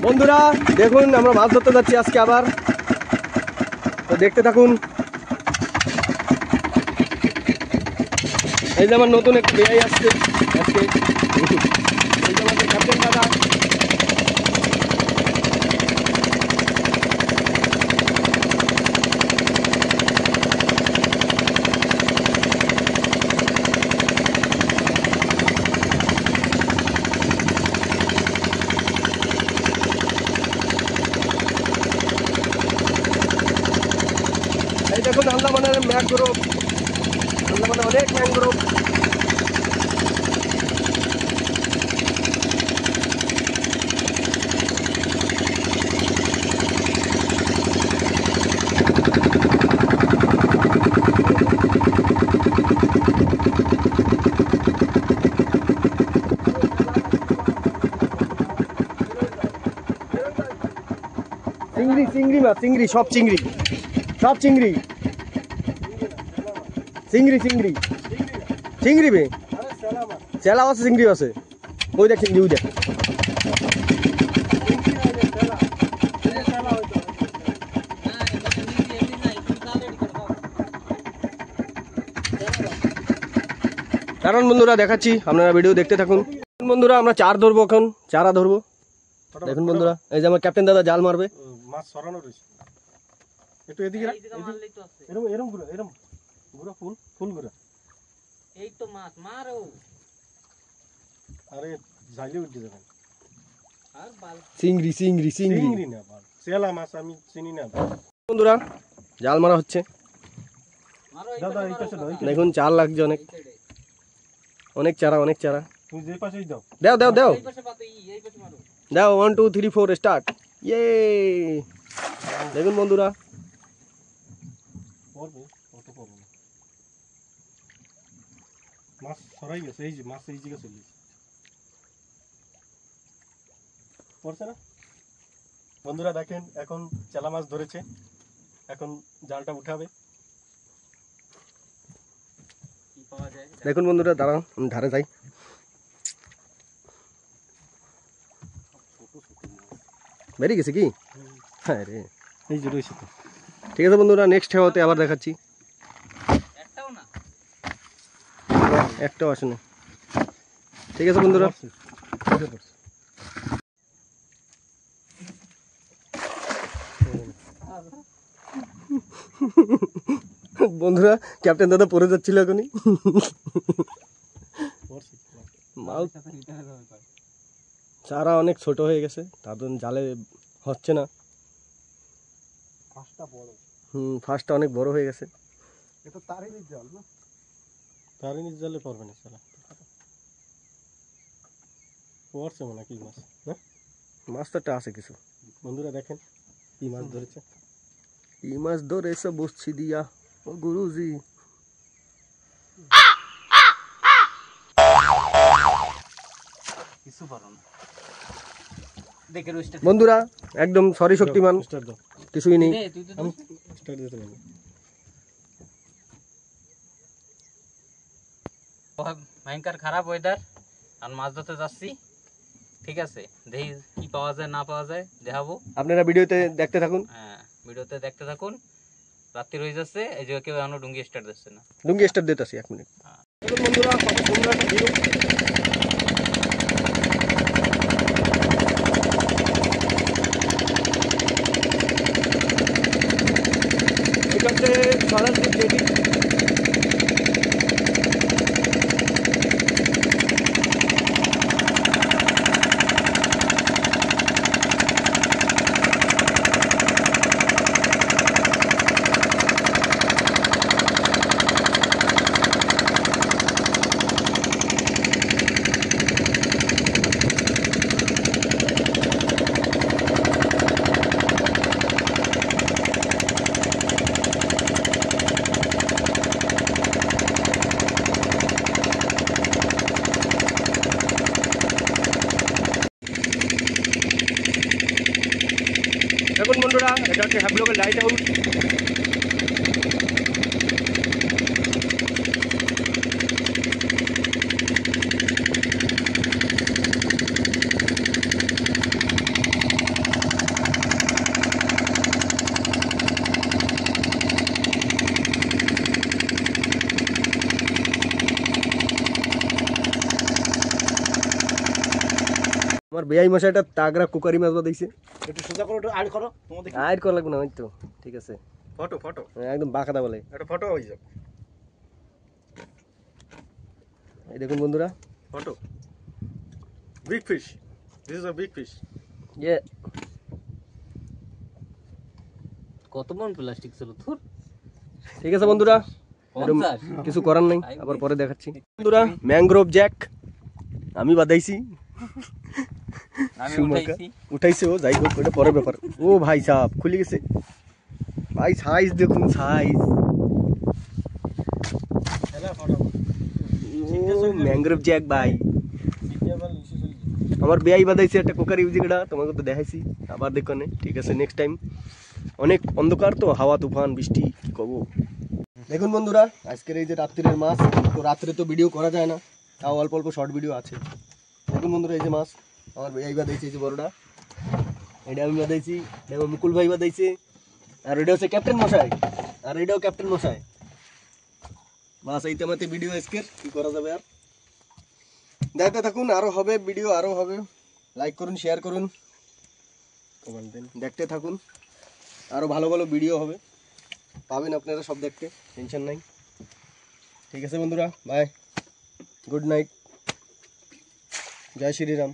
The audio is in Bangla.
বন্ধুরা দেখুন আমরা মাছ ধরতে যাচ্ছি আজকে আবার, তো দেখতে থাকুন। এই যে আমার নতুন একটু বেয়াই আসছে আজকে, এই যে আমাদের ক্যাপ্টেন দাদা। এই দেখুন আন্দামানের ম্যানগ্রোভ, আন্দামানে অনেক ম্যানগ্রোভ। চিংড়ি চিংড়ি মাছ, চিংড়ি, সব চিংড়ি, সব চিংড়ি, চিংড়ি চিংড়ি চিংড়ি বে, চেলা আছে, চিংড়ি আছে, ওই দেখ চিংড়ি, ওই দেখ। কারণ বন্ধুরা দেখাচ্ছি, আপনারা ভিডিও দেখতে থাকুন। বন্ধুরা আমরা চার ধরবো, এখন চারা ধরবো। দেখুন বন্ধুরা, এই যে আমার ক্যাপ্টেন দাদা জাল মারবে। মাছ সরানো রয়েছে একটু এদিকে, এরকম এরকম ঘুরা, এরকম ঘুরা, ফুল ফুল ঘুরা। এই তো মাছ মারো, আরে জাইলে উঠে যাবেন। আর বাল চিংড়ি চিংড়ি চিংড়ি চিংড়ি না বাল, চেলা মাছ আমি চিনি না। বন্ধুরা জাল মারা হচ্ছে, মারো। দাদা এই পাশে দাও, দেখুন চার লাগছে অনেক, অনেক চারা, অনেক চারা। তুমি যে পাশেই দাও। দাও দাও দাও এই পাশে পাতো, এই পাশে মারো। দাও, 1 2 3 4 স্টার্ট। ইয়ে দেখুন বন্ধুরা, পড়বে অত পড়বে না। মাছ সরাই গেছে, এই যে মাছ এই জায়গায় চলে গেছে, পড়ছে না। বন্ধুরা দেখেন এখন চেলা মাছ ধরেছে, এখন জালটা উঠাবে। কি পাওয়া যায় দেখুন বন্ধুরা, দাঁড়ান আমি ধারে যাই। বেরিয়ে গেছে কি? হ্যাঁ রে, এই যে রয়েছে তো। ঠিক আছে বন্ধুরা, নেক্সট হতে আবার দেখাচ্ছি। একটাও না। একটাও আসে না। ঠিক আছে বন্ধুরা, বন্ধুরা ক্যাপ্টেন দাদা পড়ে যাচ্ছিল এখনই। মাল চারা অনেক ছোট হয়ে গেছে, তার জন্য জালে হচ্ছে না। ফার্স্টটা অনেক বড় হয়ে গেছে। এটা তারিনীর জাল না, তারিনীর জালে পড়বে না চেলা। পড়ছে মনে কি মাছ না, মাছ তো একটা আছে কিছু। বন্ধুরা দেখেন কি মাছ ধরেছে। কি মাছ ধরেছে বসছি দিয়া ও গুরুজি। কিছু পারো না। দেখে রোস্টার বন্ধুরা একদম সরি শক্তিমান, স্টার্ট দাও, কিছুই নেই। দে, তুই তো আমি স্টার্ট দিতে পারবো। ভয়ঙ্কর খারাপ ওয়েদার, আর মাছ ধরতে যাচ্ছি। ঠিক আছে, দেখি কি পাওয়া যায় না পাওয়া যায় দেখাবো। আপনারা ভিডিওতে দেখতে থাকুন। হ্যাঁ, ভিডিওতে দেখতে থাকুন। রাত্রি হয়ে যাচ্ছে, এই যে কেউ এখনো ডুঙ্গি স্টার্ট দিচ্ছে না। লুঙ্গি স্টার দিতেছি 1 মিনিট। দেখুন বন্ধুরা কত সুন্দর একটা ভিউ। এটা হচ্ছে সরাসরি জেটি। দেখুন বন্ধুরা, এটা হচ্ছে হ্যাবলকের লাইট হাউস। বেআই মশাইটা তাগড়া কুকারি মাছ বাদাইছে। একটু সোজা করো, একটু আড় করো তোমাদের। আর করা লাগবে না, ওই তো ঠিক আছে। ফটো ফটো একদম বাঁকাদা বলে। একটা ফটো হয়ে যাক। এই দেখুন বন্ধুরা, photo big fish, this is a big fish. ইয়ে কত মন প্লাস্টিক ছিল তোর? ঠিক আছে বন্ধুরা, এরম 50? কিছু করার নাই, আবার পরে দেখাচ্ছি। বন্ধুরা ম্যাংগ্রোভ জ্যাক আমি বাদাইছি, আমি সুমাকা উঠাইছি। উঠাইছে ও, যাই হোক ওটা পরের ব্যাপার। ও ভাই সাহেব খুলে গেছে ভাই, সাইজ দেখুন সাইজ। হ্যালো ফটো ও ম্যাংগ্রোভ জ্যাক ভাই, আমার বেয়াই বাদাইছে একটা কুকার ইউজিকটা, তোমাকে তো দেখাইছি, আবার দেখো নে। ঠিক আছে, নেক্সট টাইম। অনেক অন্ধকার তো, হাওয়া তুফান বৃষ্টি, কি কব। দেখুন বন্ধুরা, আজকের এই যে রাত্রির মাছ, তো রাত্রে তো ভিডিও করা যায় না, তাও অল্প অল্প শর্ট ভিডিও আছে। দেখুন বন্ধুরা, এই যে মাছ আমার বেয়াই বাদাইছে, এই যে বড়টা, এটা আমি বাদাইছি, এটা মুকুল ভাই বাদাইছে, আর এটা হচ্ছে ক্যাপ্টেন মশাই, আর এটাও ক্যাপ্টেন মশাই। বাস এই তেমাতে ভিডিও আজকের, কি করা যাবে আর। দেখতে থাকুন, আরো হবে ভিডিও, আরো হবে। লাইক করুন, শেয়ার করুন, কমেন্ট দিন, দেখতে থাকুন, আরো ভালো ভালো ভিডিও হবে, পাবেন আপনারা সব দেখতে, টেনশন নাই। ঠিক আছে বন্ধুরা, bye, good night, Jai Shriram.